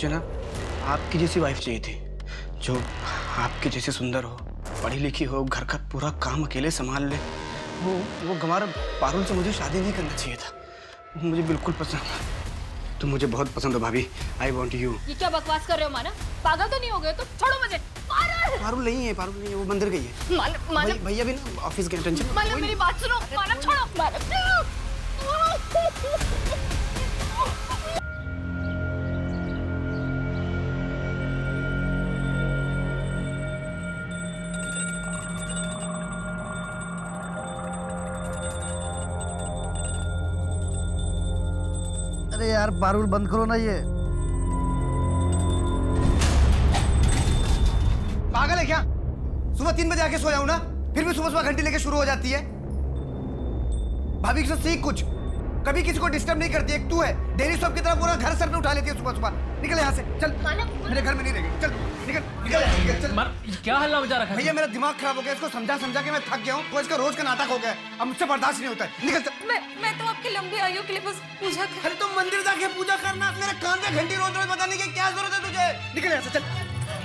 मुझे ना आपकी जैसी वाइफ चाहिए थी, जो आपके जैसे सुंदर हो, पढ़ी लिखी हो, घर का पूरा काम अकेले संभाल ले। वो गंवार पारुल से मुझे शादी नहीं करना चाहिए था। वो मुझे बिल्कुल पसंद है। तुम मुझे बहुत पसंद हो भाभी। I want you. ये क्या बकवास कर रहे हो मानव? पागल तो नहीं हो गए? तो छोड़ो मुझे। पारुल नहीं है, वो मंदिर गई है। मानव भैया भी ना ऑफिस के टेंशन। मानव मेरी बात सुनो। मानव छोड़ो। मानव अरे यार पारुल बंद करो ना ये। पागल है क्या? सुबह 3 बजे आके सोया हूं ना, फिर भी सुबह सुबह घंटी लेके शुरू हो जाती है। भाभी से सीख कुछ, कभी किसी को डिस्टर्ब नहीं करती। एक तू है डेयरी शॉप की तरह पूरा घर सर पे उठा लेती है सुबह सुबह। निकल यहाँ से, चल। मेरे घर में नहीं रहेगी, चल निकल निकल निकल, चल। क्या हल्ला मचा रखा है? भैया मेरा दिमाग खराब हो गया, इसको समझा समझा के मैं थक गया हूँ। तो इसका रोज का नाटक हो गया, अब मुझसे बर्दाश्त नहीं होता है। निकल चल। मैं तो आपकी लंबी आयु के लिए बस पूजा कर। अरे तुम मंदिर जाके पूजा करना, मेरे कान में घंटी रोज रोज बताने की क्या जरूरत है तुझे? निकल यहाँ से, चल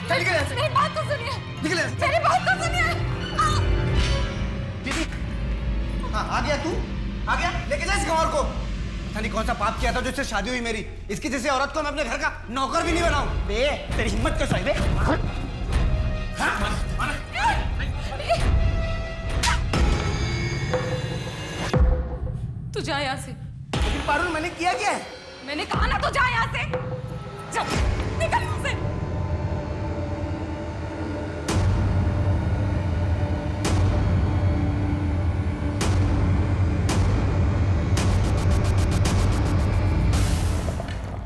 चल निकल यहाँ से। मेरी बात तो सुनिए। निकल यहाँ से। मेरी बात तो सुनिए। दीदी, हाँ आ गया तू? आ गया? लेके जा इस गंवार को। पता नहीं कौन सा पाप किया था जो इससे शादी हुई मेरी। इसकी जैसी औरत को मैं अपने घर का नौकर भी नहीं बनाऊं। बे तेरी हिम्मत कैसे है बे? तू जा यहाँ से। लेकिन पारुल मैंने किया क्या है? मैंने कहा ना तू जा यहाँ से। जा, निकल यहाँ से।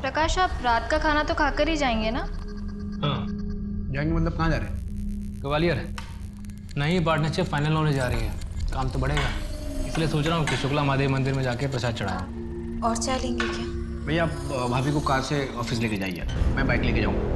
प्रकाश, आप रात का खाना तो खाकर ही जाएंगे ना? हाँ, जाएंगे मतलब कहाँ जा रहे हैं? ग्वालियर नई पार्टनरशिप फाइनल होने जा रही है, काम तो बढ़ेगा। इसलिए सोच रहा हूँ कि शुक्ला महादेव मंदिर में जाके प्रसाद चढ़ाऊं। और चाय लेंगे क्या? भैया आप भाभी को कार से ऑफिस लेके जाइए, मैं बाइक लेके जाऊँगा।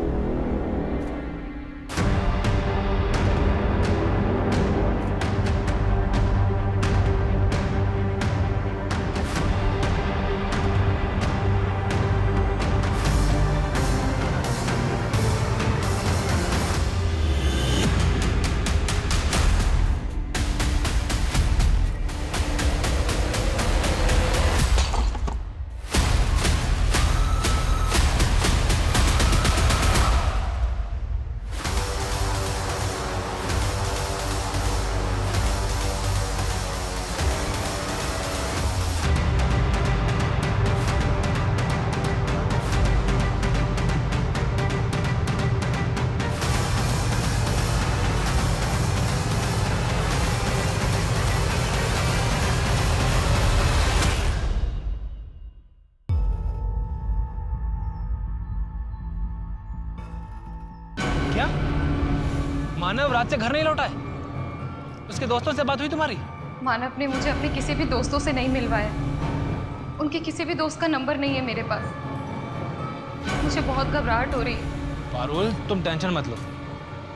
क्या मानव रात से घर नहीं लौटा है? उसके दोस्तों से बात हुई तुम्हारी? मानव ने मुझे अपने किसी भी दोस्तों से नहीं मिलवाया। उनके किसी भी दोस्त का नंबर नहीं है मेरे पास। मुझे बहुत घबराहट हो रही है। पारुल तुम टेंशन मत लो,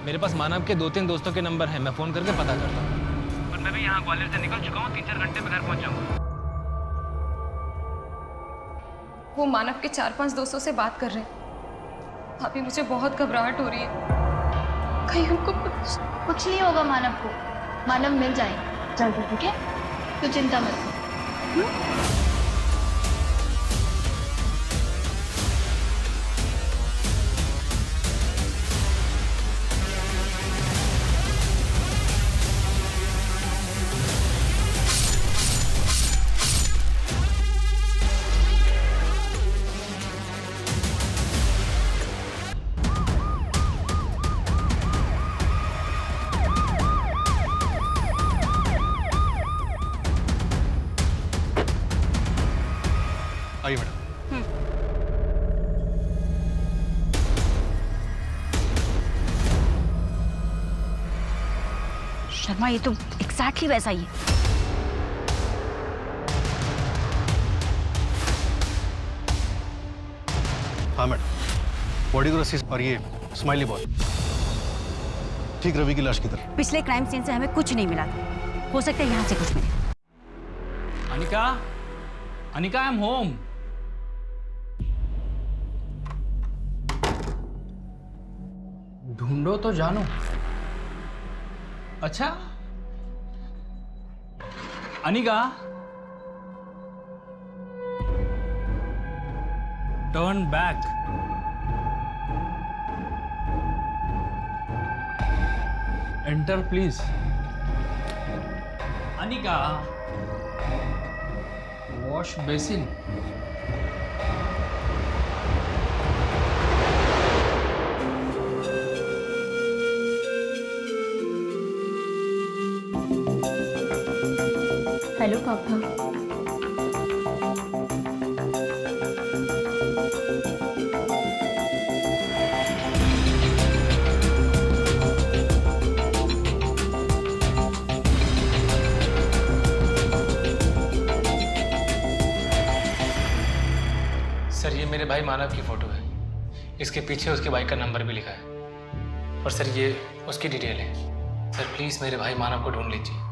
मेरे पास मानव के 2-3 दोस्तों के नंबर हैं, मैं फोन करके पता करता हूँ। पर मैं भी यहाँ ग्वालियर से निकल चुका हूँ, 3-4 घंटे में घर पहुँच जाऊँगा। वो मानव के 4-5 दोस्तों से बात कर रहे हैं। अभी मुझे बहुत घबराहट हो रही है, कहीं उनको कुछ नहीं होगा मानव को। मानव मिल जाएंगे जल्दी, ठीक है? तो चिंता मत करो। आइए मैडम। शर्मा, ये तो एग्जैक्टली वैसा ही है। हाँ मैडम, बॉडी को रस्सी और ये स्माइली बॉल ठीक रवि की लाश की तरह। पिछले क्राइम सीन से हमें कुछ नहीं मिला था, हो सकता है यहाँ से कुछ मिले। Anika, Anika I am home. ढूंढो तो जानो। अच्छा, Anika, turn back. Enter please. Anika, wash basin. Hello पापा। सर, ये मेरे भाई मानव की फोटो है। इसके पीछे उसके बाइक का नंबर भी लिखा है। और सर, ये उसकी डिटेल है। सर प्लीज़ मेरे भाई मानव को ढूंढ लीजिए।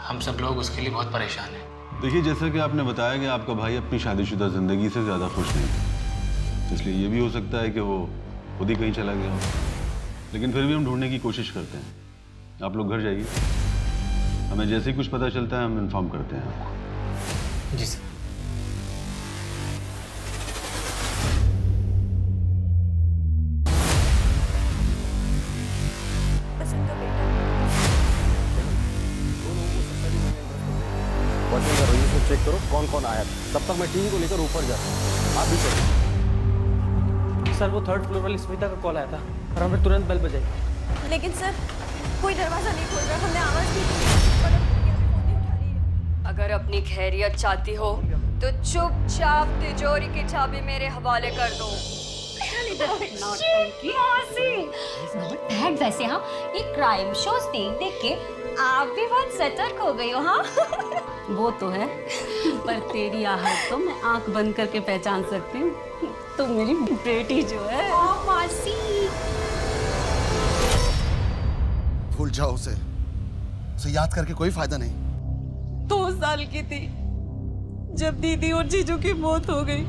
हम सब लोग उसके लिए बहुत परेशान हैं। देखिए, जैसा कि आपने बताया कि आपका भाई अपनी शादीशुदा ज़िंदगी से ज़्यादा खुश नहीं है, इसलिए ये भी हो सकता है कि वो खुद ही कहीं चला गया हो। लेकिन फिर भी हम ढूंढने की कोशिश करते हैं। आप लोग घर जाइए, हमें जैसे ही कुछ पता चलता है हम इन्फॉर्म करते हैं आपको। जी सर। वॉचिंग का रजिस्टर चेक करो कौन कौन आया था। तब तक मैं टीम को लेकर ऊपर जाता हूँ, आप भी चलो। सर, वो 3rd फ्लोर वाली स्मिता का कॉल आया था और हमें तुरंत बेल बजाई। लेकिन सर कोई दरवाजा नहीं खोल रहा, हमने आवाज की पर अब कोई फोन नहीं उठा रही है। अगर अपनी खैरियत चाहती हो तो चुपचाप तिजोरी की चाबी मेरे हवाले कर दो। डैड, वैसे हाँ, ये क्राइम शोज देख देख के आप भी बहुत सतर्क हो गई हो। हाँ वो तो है, पर तेरी आहट तो मैं आंख बंद करके पहचान सकती हूँ। तो मेरी बेटी जो है। मासी, भूल जाओ उसे याद करके कोई फायदा नहीं। 2 साल की थी जब दीदी और जीजू की मौत हो गई।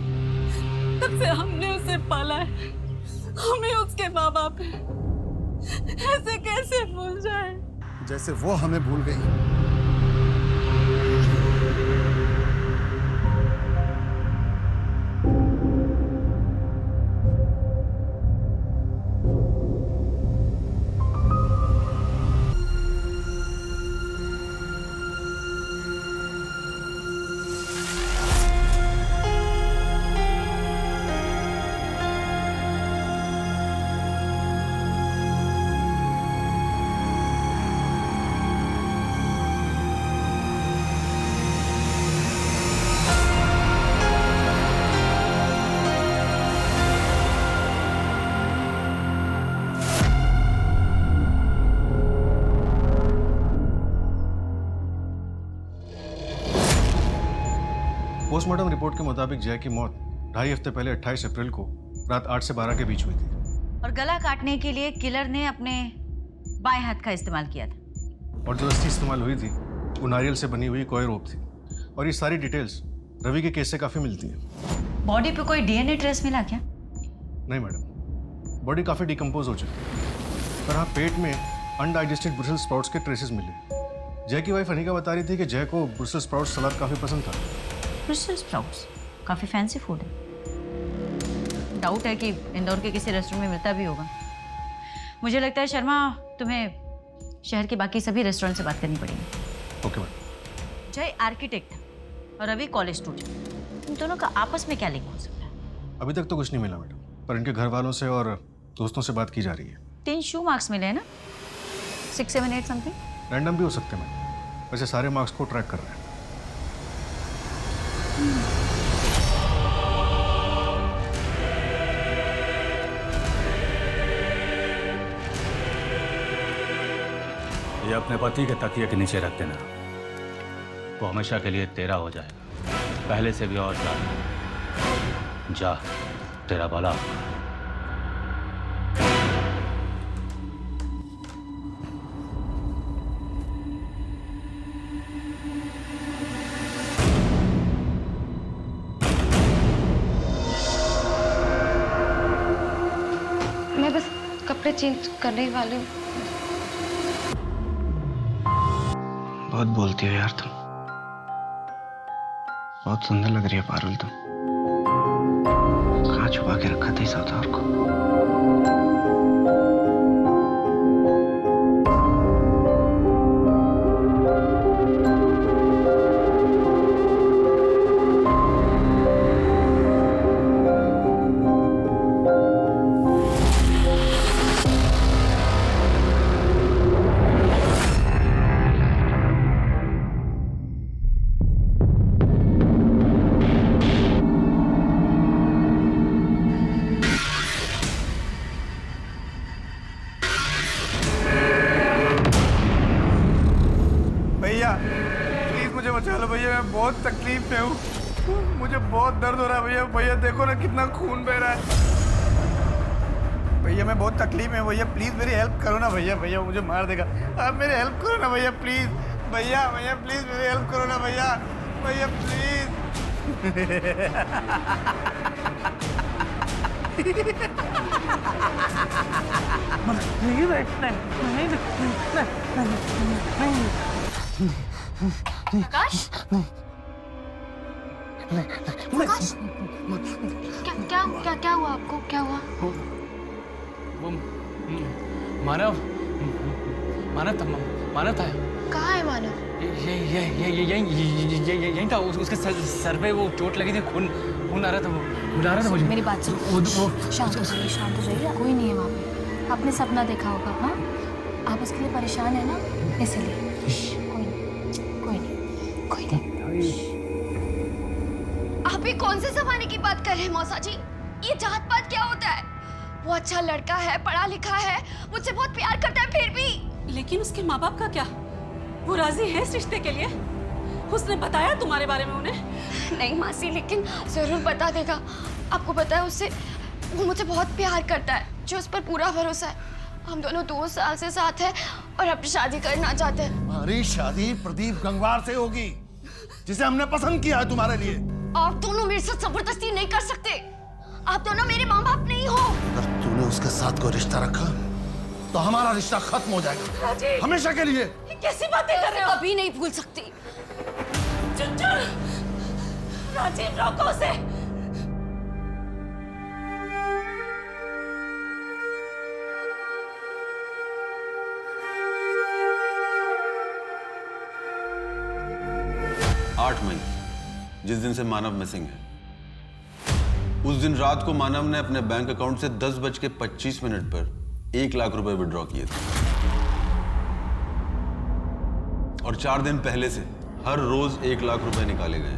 तब से हमने उसे पाला है। हमें उसके माँ बाप है, ऐसे कैसे भूल जाए? जैसे वो हमें भूल गई। पोस्टमार्टम रिपोर्ट के मुताबिक जय की मौत 2.5 हफ्ते पहले 28 अप्रैल को रात 8 से 12 के बीच हुई थी। और गला काटने के लिए किलर ने अपने बाएं हाथ का इस्तेमाल किया था। और जो अस्थि इस्तेमाल हुई थी वो नारियल से बनी हुई कोई रोप थी। और ये सारी डिटेल्स रवि के केस से काफ़ी मिलती हैं। बॉडी पे कोई डीएनए ट्रेस मिला क्या? नहीं मैडम, बॉडी काफ़ी डिकम्पोज हो चुकी है। पर हाँ, पेट में अनडाइजेस्टेड ब्रुसेल्स स्प्राउट्स के ट्रेसेस मिले। जय की वाइफ अनिका बता रही थी कि जय को ब्रुसेल्स स्प्राउट्स सलाद काफ़ी पसंद था। ब्रुसेल्स स्प्राउट्स काफ़ी फैंसी फूड है। डाउट है कि इंदौर के किसी रेस्टोरेंट में मिलता भी होगा। मुझे लगता है शर्मा, तुम्हें शहर के बाकी सभी रेस्टोरेंट से बात करनी पड़ेगी। Okay madam. जय आर्किटेक्ट और रवि कॉलेज स्टूडेंट, इन दोनों का आपस में क्या लिंक हो सकता है? अभी तक तो कुछ नहीं मिला मैडम, पर इनके घर वालों से और दोस्तों से बात की जा रही है। 3 शू मार्क्स मिले हैं ना, 6, 7, 8 समथिंग। रैंडम भी हो सकते हैं मैडम, वैसे सारे मार्क्स को ट्रैक कर रहे हैं। ये अपने पति के तकिए के नीचे रख देना, वो हमेशा के लिए तेरा हो जाएगा, पहले से भी और ज्यादा। जा, तेरा भला। मैं बस कपड़े चेंज करने ही वाले हूँ। बहुत बोलती हो यार तुम, बहुत सुंदर लग रही है पारुल तुम। कहाँ छुपा के रखा था इस अवतार को? प्लीज मुझे बचा लो भैया, मैं बहुत तकलीफ में हूँ, मुझे बहुत दर्द हो रहा है भैया। भैया देखो ना कितना खून बह रहा है भैया, मैं बहुत तकलीफ में हूँ भैया, प्लीज मेरी हेल्प करो ना भैया। भैया मुझे मार देगा, आप मेरी हेल्प करो ना भैया प्लीज। भैया भैया प्लीज मेरी हेल्प करो ना भैया, भैया प्लीज। प्रकाश, प्रकाश, क्या हुआ आपको? क्या हुआ? वो मानव था। कहाँ है मानव? यही था, उसके सर पे वो चोट लगी थी, खून आ रहा था, वो बुला रहा था मुझे। मेरी बात सुनो, शांत हो जाइए, कोई नहीं है वहाँ पे। आपने सपना देखा होगा, हाँ? आप उसके लिए परेशान है ना, इसलिए। कोई नहीं। आप ही कौन से जमाने की बात कर रहे हैं मौसा जी? ये जात पात क्या होता है? वो अच्छा लड़का है, पढ़ा लिखा है, मुझसे बहुत प्यार करता है, फिर भी। लेकिन उसके माँ बाप का क्या? वो राजी है इस रिश्ते के लिए? उसने बताया तुम्हारे बारे में उन्हें? नहीं मासी, लेकिन जरूर बता देगा। आपको पता है उससे, वो मुझसे बहुत प्यार करता है, जो उस पर पूरा भरोसा है। हम दोनों 2 साल से साथ हैं और अब शादी करना चाहते हैं। हमारी शादी प्रदीप गंगवार से होगी, जिसे हमने पसंद किया है तुम्हारे लिए। आप दोनों मेरे साथ जबरदस्ती नहीं कर सकते। आप दोनों मेरे माँ बाप नहीं हो। अगर तूने उसके साथ कोई रिश्ता रखा तो हमारा रिश्ता खत्म हो जाएगा, हमेशा के लिए। कैसी बातें कर रहे हो? कभी नहीं भूल सकती। राजीव, रोको उसे। मई, जिस दिन से मानव मिसिंग है, उस दिन रात को मानव ने अपने बैंक अकाउंट से 10:25 पर 1 लाख रुपए विड्रॉ किए थे। और 4 दिन पहले से हर रोज 1 लाख रुपए निकाले गए,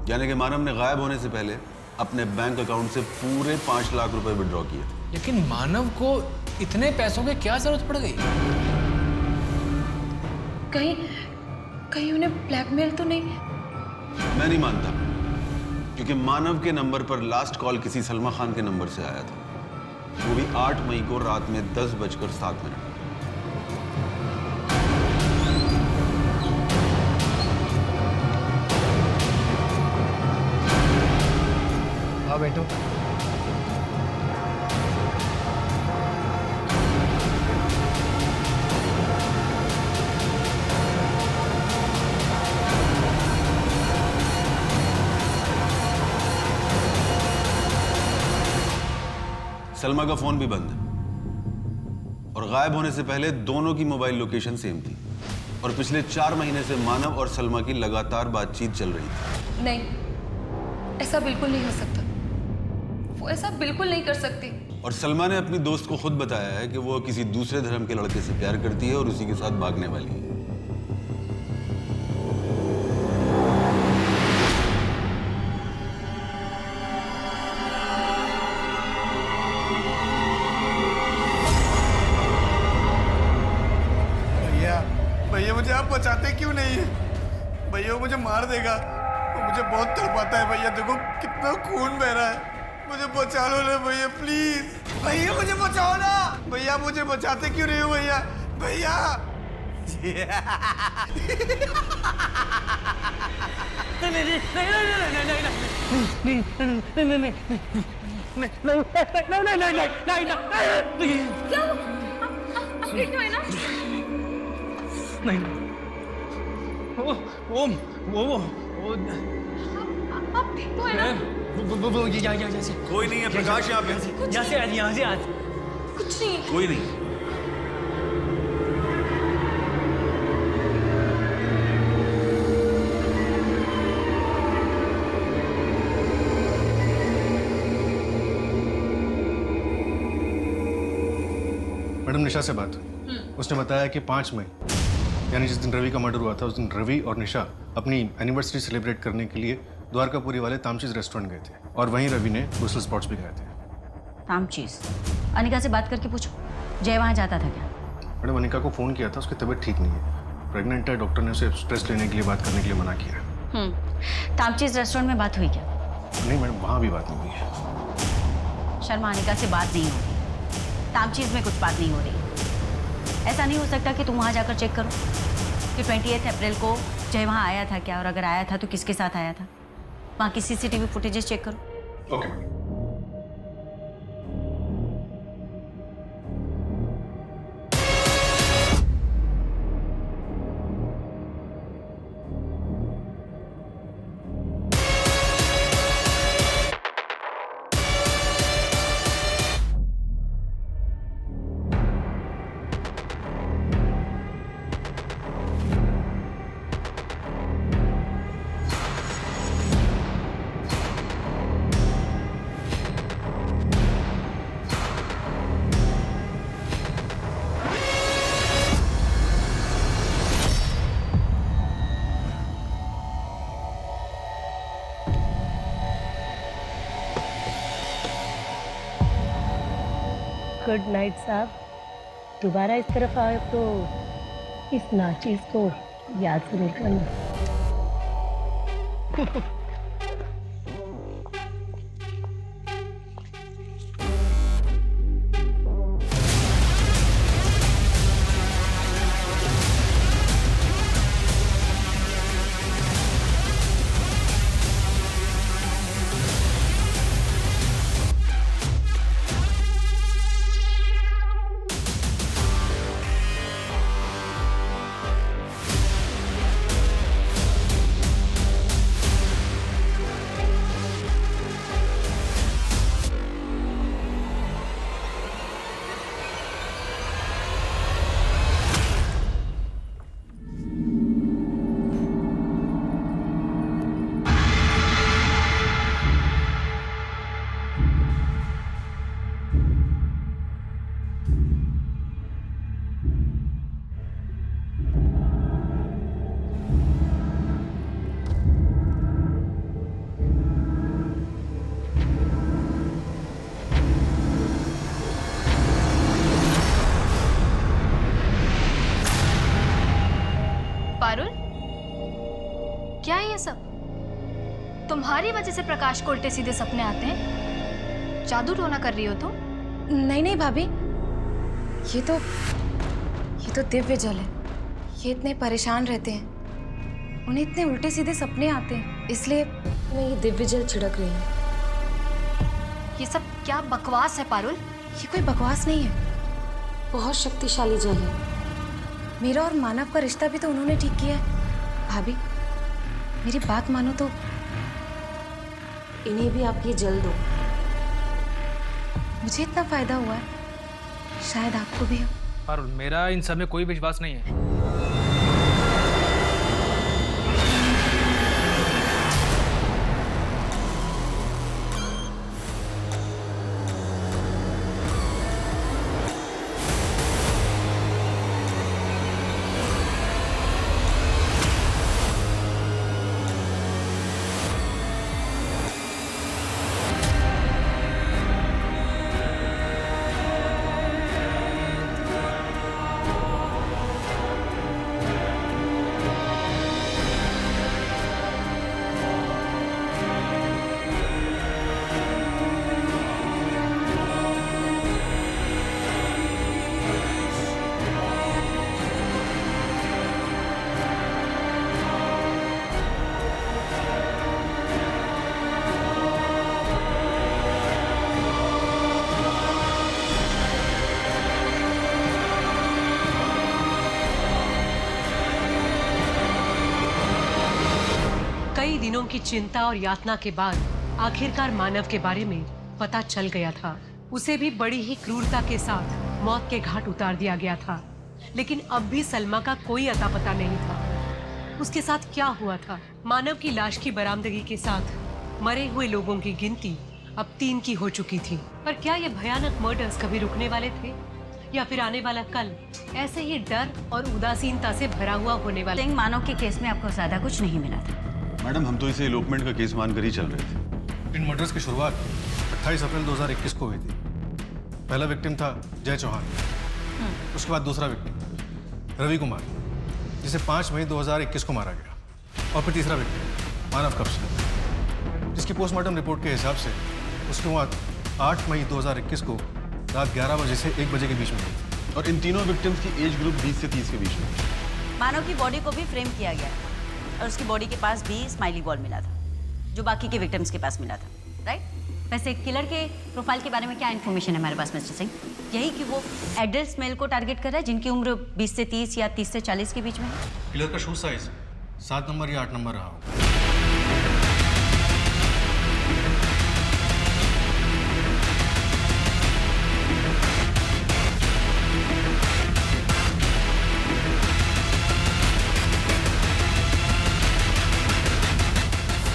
यानी कि मानव ने गायब होने से पहले अपने बैंक अकाउंट से पूरे 5 लाख रुपए विड्रॉ किए थे। लेकिन मानव को इतने पैसों की क्या जरूरत पड़ गई? कहीं उन्हें ब्लैकमेल तो नहीं? मैं नहीं मानता, क्योंकि मानव के नंबर पर लास्ट कॉल किसी सलमा खान के नंबर से आया था, वो भी 8 मई को रात में 10:07। हाँ बेटो। सलमा का फोन भी बंद है और गायब होने से पहले दोनों की मोबाइल लोकेशन सेम थी, और पिछले 4 महीने से मानव और सलमा की लगातार बातचीत चल रही थी। नहीं, ऐसा बिल्कुल नहीं हो सकता। वो ऐसा बिल्कुल नहीं कर सकती। और सलमा ने अपनी दोस्त को खुद बताया है कि वो किसी दूसरे धर्म के लड़के से प्यार करती है और उसी के साथ भागने वाली है। भैया मुझे आप बचाते क्यों नहीं है? भैया मुझे मार देगा, वो मुझे बहुत तड़पाता है। भैया देखो कितना खून बह रहा है, मुझे बचा लो ना भैया प्लीज। भैया मुझे बचाओ ना भैया, मुझे बचाते क्यों नहीं हो भैया? भैया नहीं नहीं नहीं नहीं नहीं नहीं नहीं क्या आप ठीक तो है ना? नहीं वो आप ठीक तो है ना? वो यहाँ से कोई नहीं है प्रकाश यहाँ पे। यहाँ से आज कुछ नहीं। कोई नहीं। मैडम निशा से बात हुई। उसने बताया कि 5 मई यानी जिस दिन रवि का मर्डर हुआ था उस दिन रवि और निशा अपनी एनिवर्सरी सेलिब्रेट करने के लिए द्वारकापुरी वाले तामचीज रेस्टोरेंट गए थे और वहीं रवि ने दूसरे स्पॉट्स भी गए थे। तामचीज? अनिका से बात करके पूछो जय वहाँ जाता था क्या? मैडम अनिका को फ़ोन किया था, उसकी तबीयत ठीक नहीं है, प्रेग्नेंट है। डॉक्टर ने उसे स्ट्रेस लेने के लिए बात करने के लिए मना किया। तामचीज रेस्टोरेंट में बात हुई क्या? नहीं मैडम, वहाँ भी बात नहीं हुई है। शर्मा, अनिका से बात नहीं होती, तामचीज में कुछ बात नहीं हो रही। ऐसा नहीं हो सकता कि तुम वहाँ जाकर चेक करो कि 28 अप्रैल को जय वहाँ आया था क्या, और अगर आया था तो किसके साथ आया था? वहाँ की CCTV फुटेजेस चेक करो। Okay madam. गुड नाइट साहब। दोबारा इस तरफ आए तो इस नाचीज को याद से निकलना। पारुल, क्या है ये सब? तुम्हारी वजह से प्रकाश को उल्टे सीधे सपने आते हैं। जादू टोना कर रही हो तुम? नहीं नहीं भाभी, ये तो दिव्य जल है। ये इतने परेशान रहते हैं, उन्हें इतने उल्टे सीधे सपने आते हैं, इसलिए मैं ये दिव्य जल छिड़क रही हूँ। ये सब क्या बकवास है पारुल? ये कोई बकवास नहीं है, बहुत शक्तिशाली जल है। मेरा और मानव का रिश्ता भी तो उन्होंने ठीक किया है। भाभी मेरी बात मानो तो इन्हें भी आप ये जल दो। मुझे इतना फायदा हुआ है, शायद आपको भी हो। पारुल, मेरा इन सब में कोई विश्वास नहीं है। दिनों की चिंता और यातना के बाद आखिरकार मानव के बारे में पता चल गया था। उसे भी बड़ी ही क्रूरता के साथ मौत के घाट उतार दिया गया था, लेकिन अब भी सलमा का कोई अता पता नहीं था। उसके साथ क्या हुआ था? मानव की लाश की बरामदगी के साथ मरे हुए लोगों की गिनती अब 3 की हो चुकी थी। पर क्या ये भयानक मर्डर्स कभी रुकने वाले थे, या फिर आने वाला कल ऐसे ही डर और उदासीनता से भरा हुआ होने वाला? मानव के केस में आपको ज्यादा कुछ नहीं मिला था। मैडम, हम तो इसे एलोपमेंट का केस मानकर ही चल रहे थे। इन मर्डर्स की शुरुआत 28 अप्रैल 2021 को हुई थी। पहला विक्टिम था जय चौहान, उसके बाद दूसरा विक्टिम रवि कुमार, जिसे 5 मई 2021 को मारा गया, और फिर तीसरा विक्टिम मानव कप्सर, जिसकी पोस्टमार्टम रिपोर्ट के हिसाब से उसकी मौत 8 मई 2021 को रात 11 बजे से 1 बजे के बीच में हुई थी। और इन तीनों विक्टिम्स की एज ग्रुप 20 से 30 के बीच में। मानव की बॉडी को भी फ्रेम किया गया और उसकी बॉडी के पास भी स्माइली बॉल मिला था, जो बाकी के विक्टिम्स के पास मिला था, राइट? वैसे किलर के प्रोफाइल के बारे में क्या इन्फॉर्मेशन है हमारे पास मिस्टर सिंह? यही कि वो एडल्ट मेल को टारगेट कर रहा है जिनकी उम्र 20 से 30 या 30 से 40 के बीच में है। किलर का शू साइज 7 नंबर या 8 नंबर रहा होगा।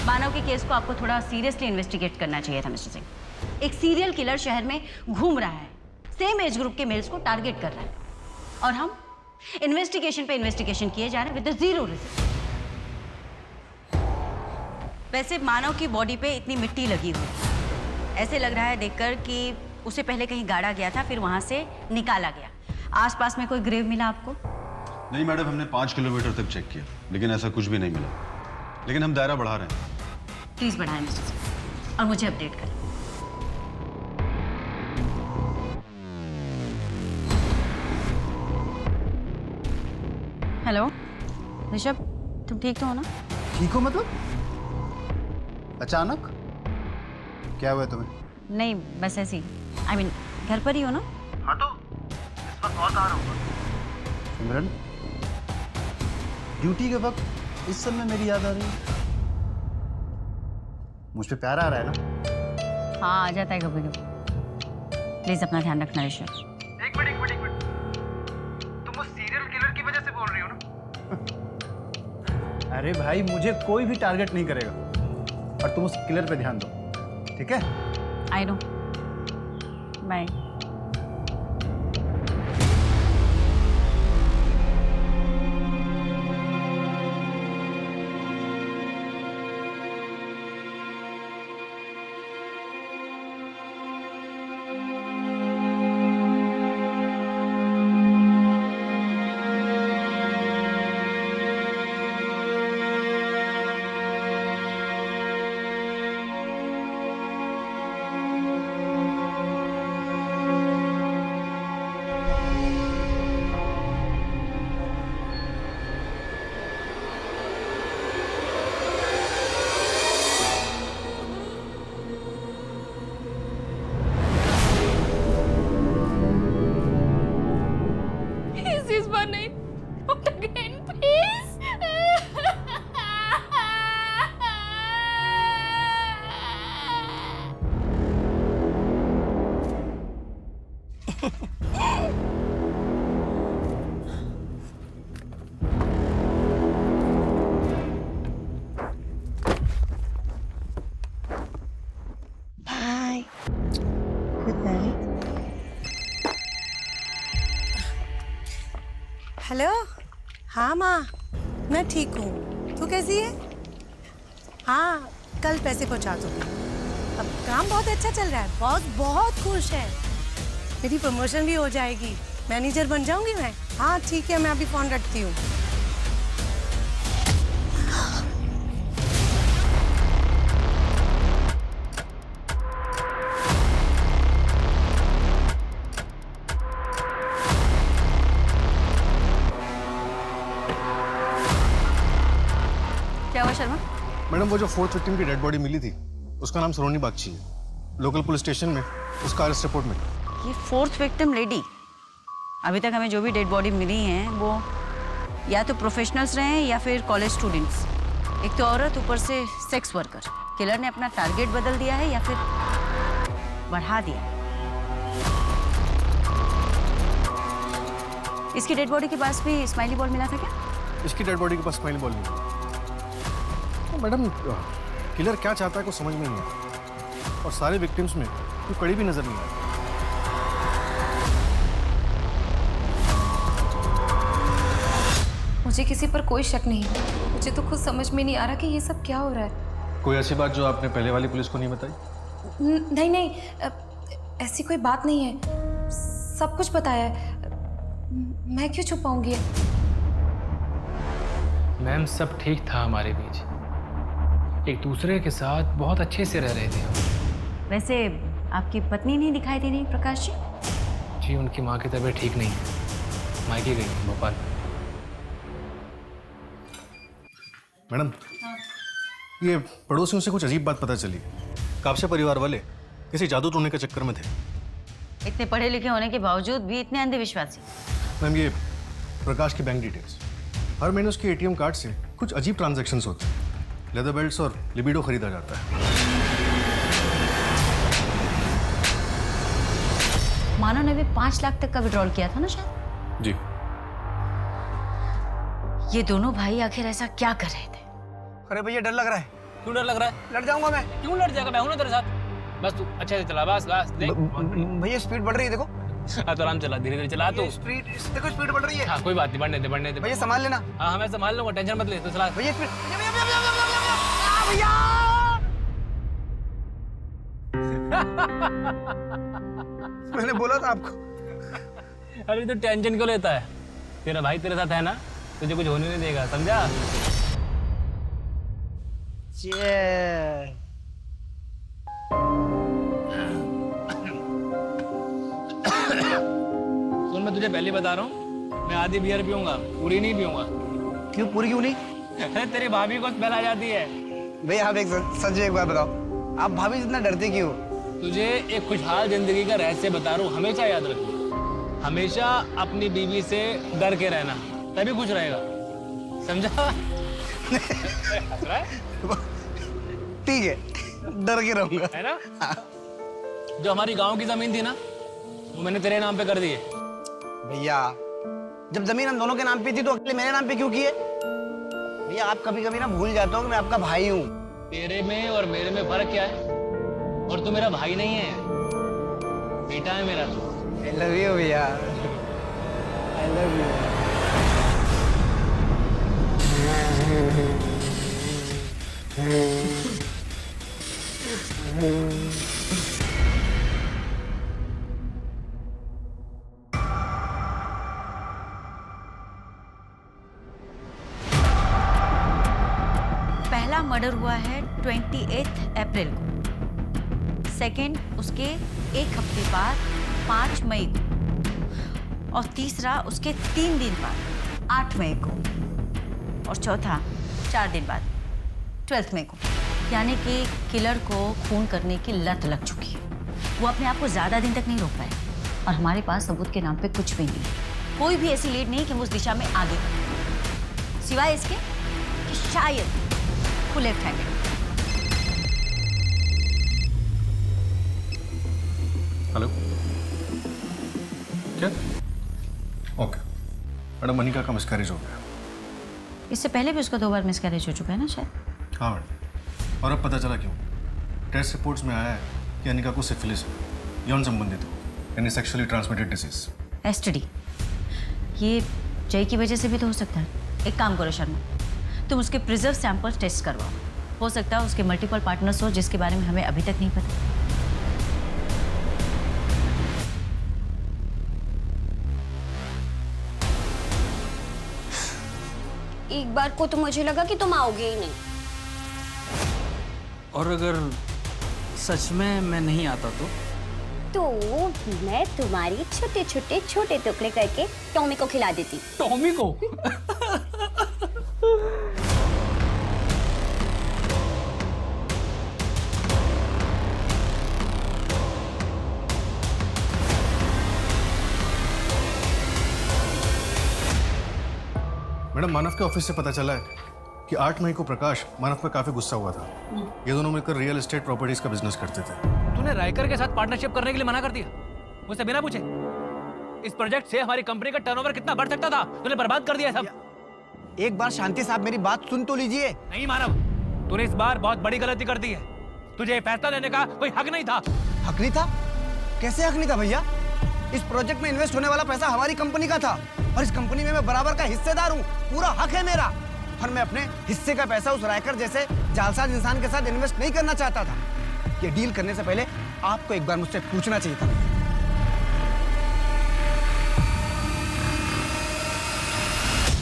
मानव के केस को आपको थोड़ा सीरियसली इन्वेस्टिगेट करना चाहिए था मिस्टर सिंह। एक सीरियल किलर शहर में घूम रहा है, सेम एज ग्रुप के मेल्स को टारगेट कर रहा है, और हम इन्वेस्टिगेशन पे इन्वेस्टिगेशन किए जा रहे हैं विद जीरो रिजल्ट। वैसे मानव की बॉडी पे इतनी मिट्टी लगी हुई है, ऐसे लग रहा है देखकर कि उसे पहले कहीं गाड़ा गया था, फिर वहां से निकाला गया। आसपास में कोई ग्रेव मिला आपको? नहीं मैडम, हमने 5 किलोमीटर तक चेक किया, लेकिन ऐसा कुछ भी नहीं मिला। लेकिन हम दायरा बढ़ा रहे हैं। प्लीज बढ़ाएं मिस्टर सिंह और मुझे अपडेट करें। हेलो ऋषभ, तुम ठीक तो हो ना? ठीक हो मतलब? अचानक क्या हुआ तुम्हें? नहीं, बस ऐसे ही। I mean, घर पर ही हो ना? हाँ तो इस वक्त और कहाँ रहूँगा? सिमरन, ड्यूटी के वक्त इस समय मेरी याद आ रही है। मुझ पे प्यार आ रहा है ना? हाँ, आ जाता है कभी कभी। प्लीज अपना ध्यान रखना ऋषभ। एक मिनट। तुम उस सीरियल किलर की वजह से बोल रही हो ना? अरे भाई, मुझे कोई भी टारगेट नहीं करेगा, और तुम उस किलर पे ध्यान दो, ठीक है? I know. बाय। हेलो। हाँ माँ, मैं ठीक हूँ। तू कैसी है? हाँ, कल पैसे पहुँचा दूँगी। अब काम बहुत अच्छा चल रहा है, बॉस बहुत खुश है। मेरी प्रमोशन भी हो जाएगी, मैनेजर बन जाऊंगी मैं। हाँ ठीक है, मैं अभी फोन रखती हूँ। क्या हुआ शर्मा? मैडम, वो जो 4th विक्टिम की डेड बॉडी मिली थी, उसका नाम सलोनी बागची है। लोकल पुलिस स्टेशन में उसका अरेस्ट रिपोर्ट मिली। ये 4th विक्टिम लेडी? अभी तक हमें जो भी डेड बॉडी मिली हैं वो या तो प्रोफेशनल्स रहे हैं या फिर कॉलेज स्टूडेंट्स। एक तो औरत, ऊपर से सेक्स वर्कर। किलर ने अपना टारगेट बदल दिया है या फिर बढ़ा दिया? इसकी डेड बॉडी के पास भी स्माइली बॉल मिला था क्या? इसकी डेड बॉडी के पास स्माइली बॉल मिला। तो मैडम किलर क्या चाहता है कुछ समझ में नहीं आता, और सारे विक्टिम्स में कोई कड़ी भी नजर नहीं आई। मुझे किसी पर कोई शक नहीं है। मुझे तो खुद समझ में नहीं आ रहा कि ये सब क्या हो रहा है। कोई ऐसी बात जो आपने पहले वाली पुलिस को नहीं बताई? नहीं नहीं, ऐसी कोई बात नहीं है, सब कुछ बताया है। मैं क्यों छुपाऊंगी? मैम सब ठीक था हमारे बीच, एक दूसरे के साथ बहुत अच्छे से रह रहे थे हम। वैसे आपकी पत्नी नहीं दिखाई दे रही प्रकाश जी? जी उनकी माँ की तबीयत ठीक नहीं है, मायके गई है भोपाल। मैडम ये पड़ोसियों से कुछ अजीब बात पता चली। कापसे परिवार वाले किसी जादू टोने के चक्कर में थे। इतने पढ़े लिखे होने के बावजूद भी इतने अंधविश्वासी। मैम ये प्रकाश की बैंक डिटेल्स, हर महीने उसके एटीएम कार्ड से कुछ अजीब ट्रांजैक्शंस होते हैं। लेदर बेल्ट्स और लिबिडो खरीदा जाता है। मानव ने भी 5 लाख तक का विड्रॉल किया था ना शायद? जी। ये दोनों भाई आखिर ऐसा क्या कर रहे थे? अरे भैया डर लग रहा है। क्यों डर लग रहा है? लड़ जाऊंगा मैं। क्यों लड़ जाएगा? मैं हूं ना तेरे साथ। बस तू अच्छे से चला, बस बस देख। भैया स्पीड बढ़ रही है, देखो। हाँ तो आराम चला, धीरे धीरे चला तू। स्पीड देखो, स्पीड बढ़ रही है। हाँ कोई बात नहीं, बढ़ने दे बढ़ने दे। भैया संभाल लेना। हाँ मैं संभाल लूंगा, टेंशन मत ले, तू चला। भैया स्पीड। मैंने बोला था आपको। अरे तू टेंशन क्यों लेता है? तेरा भाई तेरे साथ है ना, तुझे कुछ होने नहीं देगा, समझा? सुन मैं तुझे पहले बता रहा हूँ, मैं आधी बियर पीऊंगा, पूरी नहीं पीऊंगा। क्यों पूरी क्यों नहीं? अरे तेरी भाभी को स्मेल आ जाती है। भैया आप एक सच एक बार बताओ, आप भाभी जितना डरते क्यों? तुझे एक खुशहाल जिंदगी का रहस्य बता रहा हूँ, हमेशा याद रखना। हमेशा अपनी बीवी से डर के रहना, तभी खुश रहेगा, समझा? ठीक है, डर के रहूंगा, है ना? जो हमारी गांव की जमीन थी ना, वो मैंने तेरे नाम पे कर दी है। भैया जब जमीन हम दोनों के नाम पे थी तो अकेले मेरे नाम पे क्यों किए? भैया आप कभी कभी ना भूल जाते हो कि मैं आपका भाई हूँ। तेरे में और मेरे में फर्क क्या है? और तू मेरा भाई नहीं है, बेटा है मेरा तू। I love you भैया, I love you। पहला मर्डर हुआ है 28 अप्रैल को, सेकंड उसके एक हफ्ते बाद 5 मई को, और तीसरा उसके 3 दिन बाद 8 मई को, और चौथा 4 दिन बाद 12 मई को। यानी कि किलर को खून करने की लत लग चुकी है। वो अपने आप को ज़्यादा दिन तक नहीं रोक पाए, और हमारे पास सबूत के नाम पे कुछ भी नहीं है। कोई भी ऐसी लीड नहीं कि हम उस दिशा में आगे बढ़े, सिवाय इसके कि शायद वो लेफ्ट हैंडेड। हेलो, क्या? ओके मैडम, मनिका का मिसकैरेज हो गया। इससे पहले भी उसका 2 बार मिसकैरेज हो चुका है ना शायद? हाँ मैडम, और अब पता चला क्यों। टेस्ट रिपोर्ट्स में आया है कि अनिका को सिफिलिस है, यौन संबंधित हो, यानी सेक्सुअली ट्रांसमिटेड डिसीज। एसटीडी। ये जय की वजह से भी तो हो सकता है। एक काम करो शर्मा, तुम उसके प्रिजर्व सैंपल टेस्ट करवाओ। हो सकता है उसके मल्टीपल पार्टनर्स हो जिसके बारे में हमें अभी तक नहीं पता। एक बार को तो मुझे लगा कि तुम आओगे ही नहीं। और अगर सच में मैं नहीं आता तो मैं तुम्हारी छोटे छोटे छोटे टुकड़े करके टॉमी को खिला देती। टॉमी को? मैडम मानव के ऑफिस से पता चला है कि 8 मई को प्रकाश मानव पर काफी गुस्सा हुआ था। ये दोनों मिलकर रियल एस्टेट प्रॉपर्टीज का बिजनेस करते थे। तूने रायकर के साथ पार्टनरशिप करने के लिए मना कर दिया मुझसे बिना पूछे। इस प्रोजेक्ट से हमारी कंपनी का टर्नओवर कितना बढ़ सकता था, तूने बर्बाद कर दिया सब। एक बार शांति साहब मेरी बात सुन तो लीजिए। नहीं मानव, तूने इस बार बहुत बड़ी गलती कर दी है। तुझे ये फैसला लेने का कोई हक नहीं था। हक नहीं था? कैसे हक नहीं था भैया? इस प्रोजेक्ट में इन्वेस्ट होने वाला पैसा हमारी कंपनी का था और इस कंपनी में मैं बराबर का हिस्सेदार हूँ। पूरा हक है मेरा और मैं अपने हिस्से का पैसा उस रायकर जैसे जालसाज इंसान के साथ इन्वेस्ट नहीं करना चाहता था। ये डील करने से पहले आपको एक बार मुझसे पूछना चाहिए था।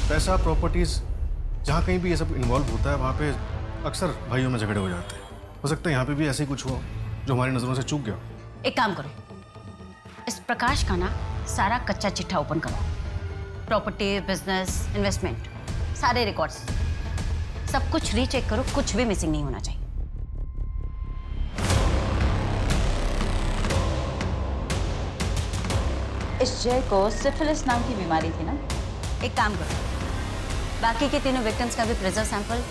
पैसा, प्रॉपर्टीज, जहाँ कहीं भी ये सब इन्वॉल्व होता है वहाँ पे अक्सर भाइयों में झगड़े हो जाते हैं। हो सकता है यहाँ पे भी ऐसे ही कुछ हुआ जो हमारी नजरों से चूक गया। एक काम करो, इस प्रकाश का ना सारा कच्चा चिट्ठा ओपन करो। प्रॉपर्टी, बिजनेस, इन्वेस्टमेंट, सारे रिकॉर्ड्स, सब कुछ रीचेक करो, कुछ भी मिसिंग नहीं होना चाहिए। इस जय को सिफिलिस नाम की बीमारी थी ना? एक काम करो, बाकी के तीनों विक्टिम्स का भी प्रेशर सैंपल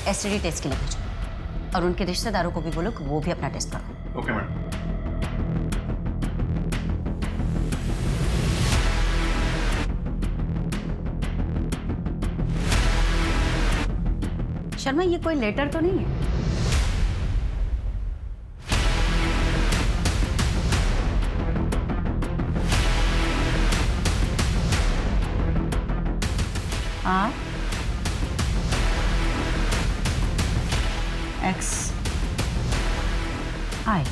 एसटीडी टेस्ट के लिए भेजो और उनके रिश्तेदारों को भी बोलो कि वो भी अपना टेस्ट करो। Okay madam. शर्मा, ये कोई लेटर तो नहीं है? R X I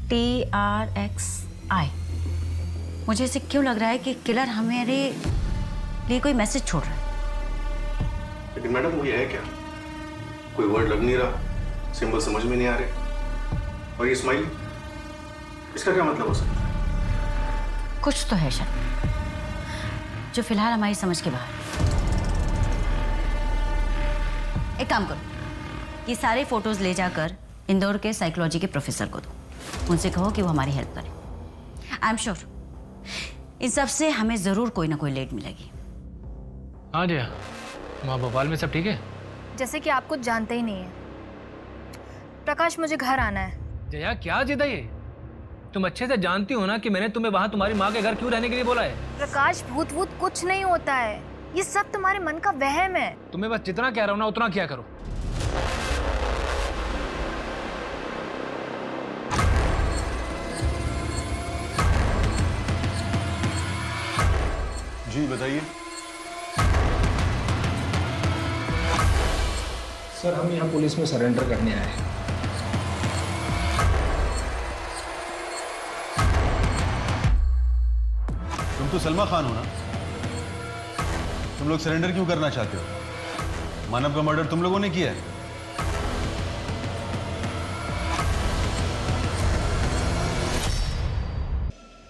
TRXI। मुझे इसे क्यों लग रहा है कि किलर हमारे लिए कोई मैसेज छोड़ रहा है। लेकिन मैडम वो ये है क्या? कोई वर्ड लग नहीं रहा, सिंबल समझ में नहीं आ रहे, और ये स्माइल, इसका क्या मतलब हो सकता है? कुछ तो है शर्मा जो फिलहाल हमारी समझ के बाहर है। एक काम करो, ये सारे फोटोज ले जाकर इंदौर के साइकोलॉजी के प्रोफेसर को दो। उनसे कहो कि वो हमारी हेल्प करें। आई एम श्योर इन सब से हमें जरूर कोई ना कोई लीड मिलेगी। हाँ जया, वहाँ भोपाल में सब ठीक है? जैसे कि आप कुछ जानते ही नहीं है। प्रकाश, मुझे घर आना है। जया, क्या जिद है ये? तुम अच्छे से जानती हो ना कि मैंने तुम्हें वहाँ तुम्हारी माँ के घर क्यों रहने के लिए बोला है। प्रकाश, भूत वूत कुछ नहीं होता है, ये सब तुम्हारे मन का वहम है। तुम्हें बस जितना कह रहा हूँ ना उतना किया करो। जी बताइए। सर, हम यहाँ पुलिस में सरेंडर करने आए हैं। तुम तो सलमा खान हो ना? तुम लोग सरेंडर क्यों करना चाहते हो? मानव का मर्डर तुम लोगों ने किया है।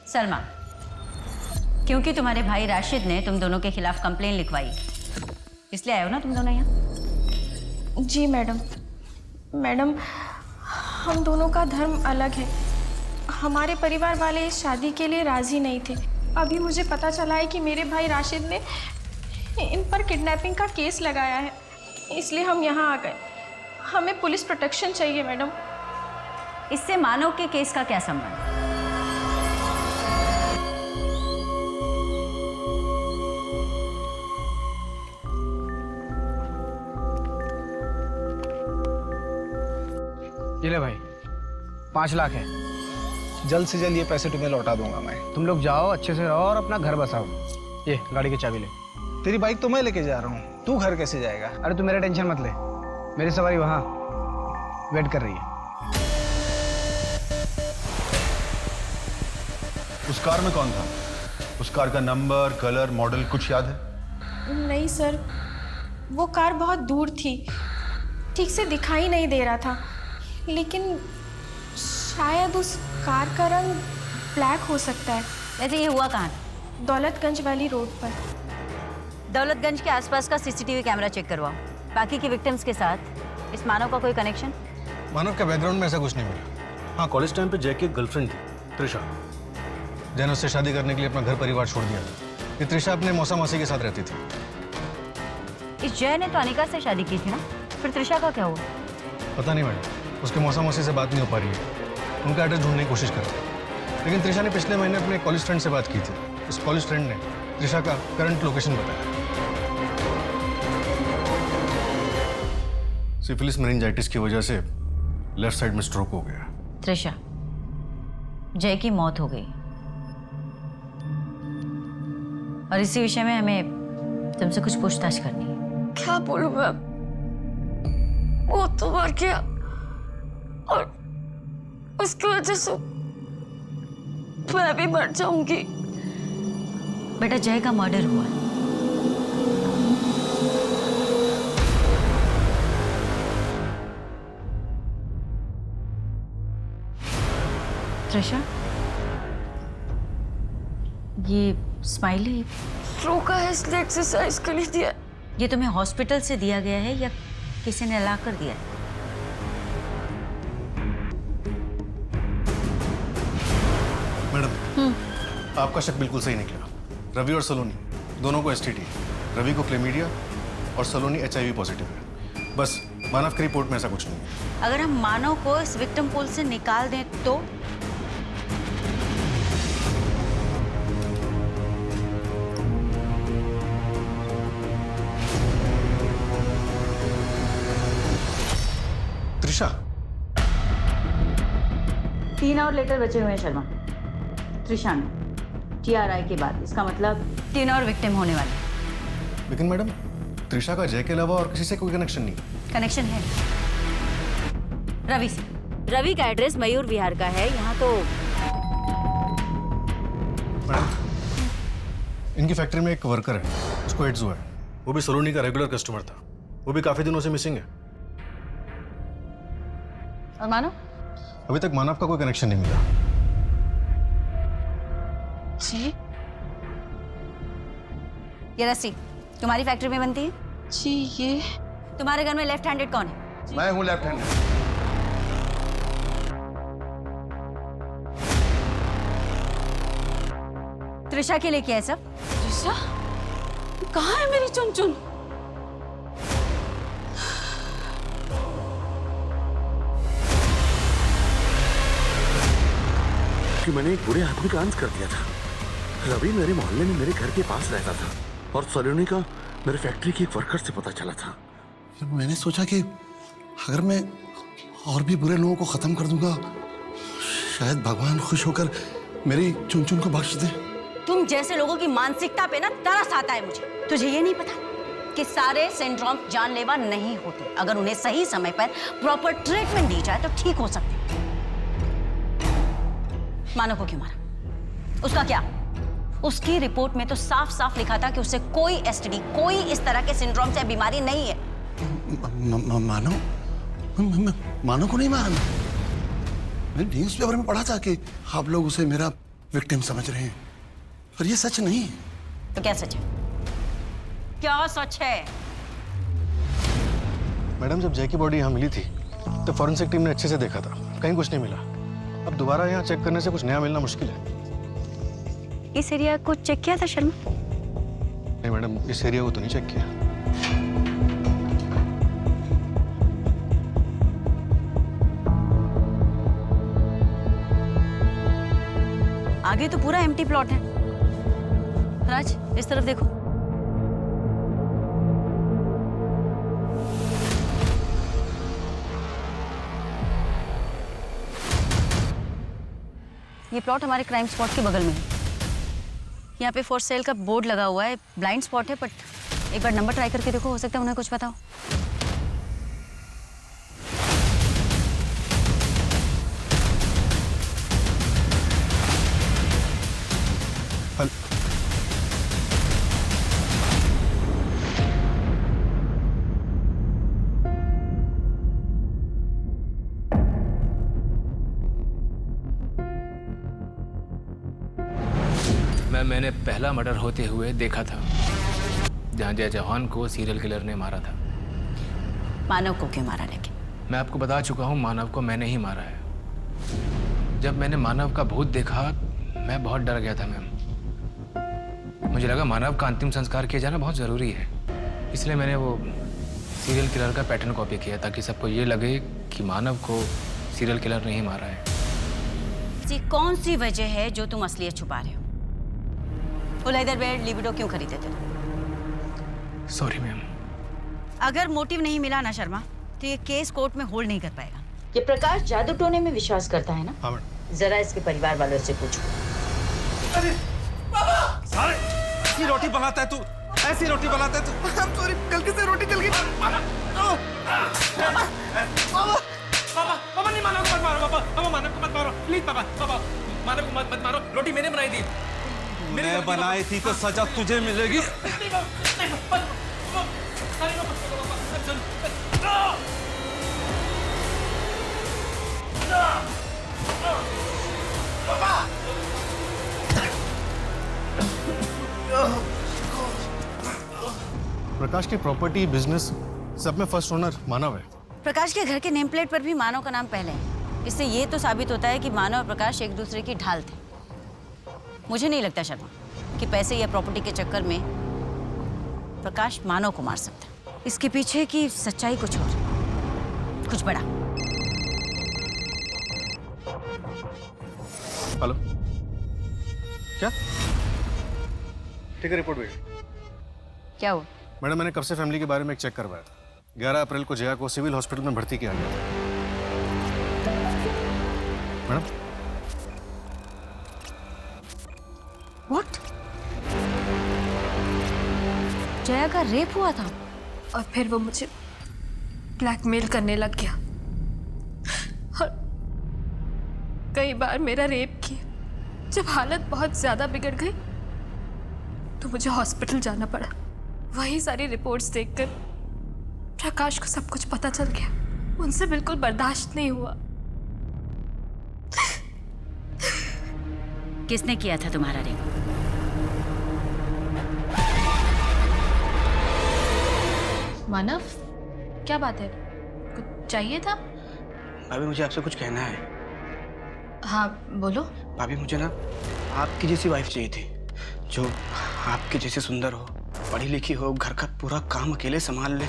सलमा, क्योंकि तुम्हारे भाई राशिद ने तुम दोनों के खिलाफ कंप्लेन लिखवाई, इसलिए आए हो ना तुम दोनों यहाँ? जी मैडम। मैडम, हम दोनों का धर्म अलग है। हमारे परिवार वाले इस शादी के लिए राजी नहीं थे। अभी मुझे पता चला है कि मेरे भाई राशिद ने इन पर किडनैपिंग का केस लगाया है, इसलिए हम यहाँ आ गए। हमें पुलिस प्रोटेक्शन चाहिए मैडम। इससे मानव के केस का क्या संबंध? ये ले भाई, 5 लाख है। जल्द से जल्द ये पैसे तुम्हें लौटा दूंगा मैं। तुम लोग जाओ, अच्छे से रहो और अपना घर बसाओ। ये गाड़ी की चाबी ले। तेरी बाइक तो मैं लेके जा रहा हूँ, तू घर कैसे जाएगा? अरे तू मेरा टेंशन मत ले, मेरी सवारी वहाँ वेट कर रही है। उस कार में कौन था? उस कार का नंबर, कलर, मॉडल कुछ याद है? नहीं सर, वो कार बहुत दूर थी, ठीक से दिखाई नहीं दे रहा था, लेकिन शायद उस कार का रंग ब्लैक हो सकता है। वैसे ये हुआ कहाँ? दौलतगंज वाली रोड पर। दौलतगंज के आसपास का सीसीटीवी कैमरा चेक करवाओ। बाकी के विक्टिम्स के साथ इस मानव का कोई कनेक्शन? मानव के बैकग्राउंड में ऐसा कुछ नहीं मिला। हाँ, कॉलेज टाइम पे जय की गर्लफ्रेंड थी त्रिशा। जय ने उससे शादी करने के लिए अपना घर परिवार छोड़ दिया था। ये त्रिशा अपने मौसा मासी के साथ रहती थी। इस जय ने तो अनिका से शादी की थी ना, फिर त्रिशा का क्या हुआ? पता नहीं मैडम, उसके मौसा मौसी से बात नहीं हो पा रही है। उनका एड्रेस ढूंढने की कोशिश करते हैं, लेकिन त्रिशा ने पिछले महीने अपने कॉलेज फ्रेंड से बात की थी। उस कॉलेज फ्रेंड ने त्रिशा का करंट लोकेशन बताया। सिफिलिस मेनिंजाइटिस की वजह से लेफ्ट साइड में स्ट्रोक हो गया। त्रिशा, जय की मौत हो गई और इसी विषय में हमें तुमसे कुछ पूछताछ करनी है। क्या बोलूं मैं? वो तो मर गया और उसकी वजह से मैं भी मर जाऊंगी। बेटा, जय का मर्डर हुआ है। त्रिशा, ये स्माइली स्ट्रोक का है, इसलिए एक्सरसाइज के लिए दिया। ये तुम्हें हॉस्पिटल से दिया गया है या किसी ने ला कर दिया है? मैडम, आपका शक बिल्कुल सही निकला। रवि और सलोनी दोनों को एसटीडी, रवि को क्लेमीडिया और सलोनी HIV पॉजिटिव है। बस मानव की रिपोर्ट में ऐसा कुछ नहीं है। अगर हम मानव को इस विक्टिम पूल से निकाल दें तो? त्रिशा, 3 और लेटर बचे हुए हैं शर्मा। त्रिशा में TRI के बाद, इसका मतलब 3 और विक्टिम होने वाले। लेकिन मैडम, त्रिशा का जय के अलावा और किसी से कोई कनेक्शन नहीं। कनेक्शन है रवि से। रवि का एड्रेस मयूर विहार का है। यहाँ तो मैडम, इनकी फैक्ट्री में एक वर्कर है, उसको एड्स हुआ है। वो भी सलोनी का रेगुलर कस्टमर था। वो भी काफी दिनों से मिसिंग है। और मानव? अभी तक मानव का कोई कनेक्शन नहीं मिला। जी, ये रस्सी तुम्हारी फैक्ट्री में बनती है? जी। ये तुम्हारे घर में लेफ्ट हैंडेड कौन है? मैं हूँ लेफ्ट हैंडेड। त्रिशा के लिए क्या है सब? त्रिशा? कहाँ है मेरी चुन-चुन? कि मैंने एक बुरे आदमी का अंत कर दिया था। रवि मेरे मोहल्ले में मेरे घर के पास रहता था और सलोनी का मेरे फैक्ट्री के एक वर्कर से पता चला था। फिर मैंने सोचा कि अगर मैं और भी बुरे लोगों को खत्म कर दूंगा, शायद भगवान खुश होकर मेरी चुन-चुन को बख्श दे। तुम जैसे लोगों की मानसिकता पे ना तरस आता है मुझे। तुझे ये नहीं पता कि सारे सिंड्रोम जानलेवा नहीं होते। अगर उन्हें सही समय पर प्रॉपर ट्रीटमेंट दी जाए तो ठीक हो सकते। मानव को क्यों मारा? उसका क्या? उसकी रिपोर्ट में तो साफ साफ लिखा था कि उसे कोई STD, कोई इस तरह के सिंड्रोम से बीमारी नहीं है। मानव को नहीं मारा। मैंने न्यूज़ पेपर में पढ़ा था कि आप लोग उसे मेरा विक्टिम समझ रहे हैं, पर ये सच नहीं। तो क्या सच है? क्या सच है? मैडम, जब जय की बॉडी यहाँ मिली थी तो फॉरेंसिक टीम ने अच्छे से देखा था, कहीं कुछ नहीं मिला। अब दोबारा यहाँ चेक करने से कुछ नया मिलना मुश्किल है। इस एरिया को चेक किया था शर्मा? नहीं मैडम, इस एरिया को तो नहीं चेक किया। आगे तो पूरा एम्प्टी प्लॉट है। राज, इस तरफ देखो। ये प्लॉट हमारे क्राइम स्पॉट के बगल में है। यहाँ पे फॉर सेल का बोर्ड लगा हुआ है। ब्लाइंड स्पॉट है, बट एक बार नंबर ट्राई करके देखो, हो सकता है उन्हें कुछ पता हो। मैंने पहला मर्डर होते हुए देखा था, जहां जय चौहान को सीरियल किलर ने मारा था। मानव को क्यों मारा? लेकिन मैं आपको बता चुका हूं, मानव को मैंने ही मारा है। जब मैंने मानव का भूत देखा, मैं बहुत डर गया था मैम। मुझे लगा मानव का अंतिम संस्कार किया जाना बहुत जरूरी है। इसलिए मैंने वो सीरियल किलर का पैटर्न कॉपी किया ताकि सबको ये लगे कि मानव को सीरियल किलर नहीं मारा है। ऐसी कौन सी वजह है जो तुम असलियत छुपा रहे हो? फुल बेड लिबिडो क्यों खरीदे थे? Sorry ma'am. अगर मोटिव नहीं मिला ना शर्मा, तो ये केस कोर्ट में होल्ड नहीं कर पाएगा। ये प्रकाश जादू टोने में विश्वास करता है ना? हाँ मैडम। जरा इसके परिवार वालों से पूछो। अरे बाबा, सारे ऐसी रोटी बनाता है तू, ऐसी रोटी बनाता है तू। I'm sorry, गलती से रोटी जल गई। बाबा नहीं, मानव को मत मारो बाबा, मानव को मत मारो प्लीज बाबा, मानव को मत मारो, रोटी मैंने बनाई थी। मैंने बनाई थी तो सजा तुझे मिलेगी। प्रकाश की प्रॉपर्टी बिजनेस सब में फर्स्ट ओनर मानव है। प्रकाश के घर के नेम प्लेट पर भी मानव का नाम पहले है। इससे ये तो साबित होता है कि मानव और प्रकाश एक दूसरे की ढाल थे। मुझे नहीं लगता शर्मा कि पैसे या प्रॉपर्टी के चक्कर में प्रकाश मानव को मार सकता। इसके पीछे की सच्चाई कुछ और, कुछ बड़ा। हेलो, क्या ठीक है, रिपोर्ट भेज। क्या हुआ? मैडम, मैंने कब से फैमिली के बारे में एक चेक करवाया था। 11 अप्रैल को जया को सिविल हॉस्पिटल में भर्ती किया गया था। Madam, what? जया का रेप हुआ था? और फिर वो मुझे ब्लैकमेल करने लग गया और कई बार मेरा रेप किया। जब हालत बहुत ज्यादा बिगड़ गई तो मुझे हॉस्पिटल जाना पड़ा। वही सारी रिपोर्ट्स देखकर प्रकाश को सब कुछ पता चल गया। उनसे बिल्कुल बर्दाश्त नहीं हुआ। किसने किया था तुम्हारा रेप? मानव, क्या बात है? कुछ चाहिए था? भाभी, मुझे आपसे कुछ कहना है। हाँ बोलो। भाभी, मुझे ना आपकी जैसी वाइफ चाहिए थी, जो आपके जैसे सुंदर हो, पढ़ी लिखी हो, घर का पूरा काम अकेले संभाल ले।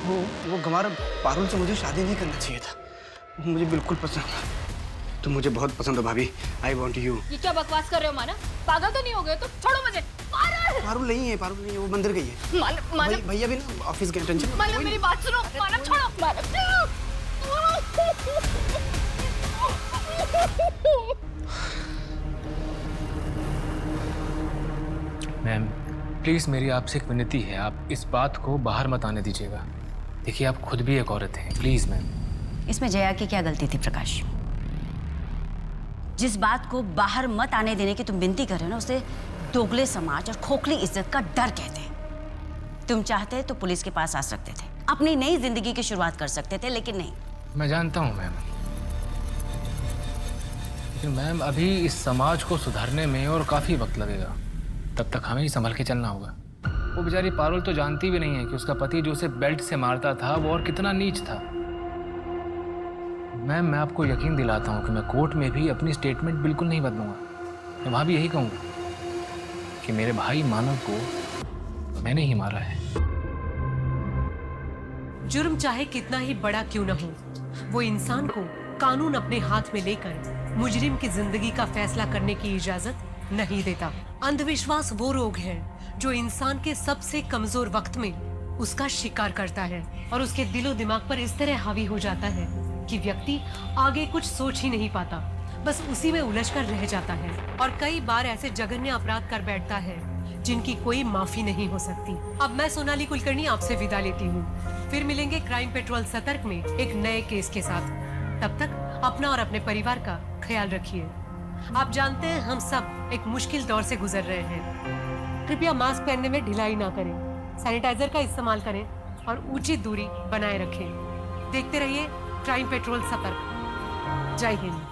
वो गंवार पारुल से मुझे शादी नहीं करना चाहिए था। वो मुझे बिल्कुल पसंद है। तुम मुझे बहुत पसंद हो भाभी। I want you. ये क्या बकवास कर रहे हो मानव? पागल तो नहीं हो गए? तो छोड़ो मुझे। पारुल नहीं है, पारुल नहीं है, वो मंदिर गई है। मानव, भैया भी ना ऑफिस गए। टेंशन। मानव, मेरी बात सुनो। मानव, छोड़ो। मैम, प्लीज़ मेरी आपसे एक विनती है, आप इस बात को बाहर मत आने दीजिएगा। देखिए, आप खुद भी एक औरत हैं, प्लीज़ मैम। इसमें जया की क्या गलती थी प्रकाश? जिस बात को बाहर मत आने देने की तुम विनती कर रहे हो ना, उसे दोगले समाज और खोखली इज्जत का डर कहते हैं। तुम चाहते तो पुलिस के पास आ सकते थे, अपनी नई जिंदगी की शुरुआत कर सकते थे, लेकिन नहीं। मैं जानता हूँ मैम, लेकिन मैम अभी इस समाज को सुधारने में और काफ़ी वक्त लगेगा। तब तक हमें ही संभल के चलना होगा। वो बेचारी पारुल तो जानती भी नहीं है कि उसका पति जो उसे बेल्ट से मारता था वो और कितना नीच था। मैम, मैं आपको यकीन दिलाता हूँ कि मैं कोर्ट में भी अपनी स्टेटमेंट बिल्कुल नहीं बदलूंगा। मैं वहाँ भी यही कहूँगा कि मेरे भाई मानव को मैंने ही मारा है। जुर्म चाहे कितना ही बड़ा क्यों न हो, वो इंसान को कानून अपने हाथ में लेकर मुजरिम की जिंदगी का फैसला करने की इजाजत नहीं देता। अंधविश्वास वो रोग है जो इंसान के सबसे कमजोर वक्त में उसका शिकार करता है और उसके दिलो दिमाग पर इस तरह हावी हो जाता है कि व्यक्ति आगे कुछ सोच ही नहीं पाता, बस उसी में उलझ कर रह जाता है और कई बार ऐसे जघन्य अपराध कर बैठता है जिनकी कोई माफी नहीं हो सकती। अब मैं सोनाली कुलकर्णी आपसे विदा लेती हूँ। फिर मिलेंगे क्राइम पेट्रोल सतर्क में एक नए केस के साथ। तब तक अपना और अपने परिवार का ख्याल रखिए। आप जानते हैं हम सब एक मुश्किल दौर से गुजर रहे हैं। कृपया मास्क पहनने में ढिलाई ना करें, सैनिटाइजर का इस्तेमाल करें और उचित दूरी बनाए रखें। देखते रहिए क्राइम पेट्रोल सतर्क। जय हिंद।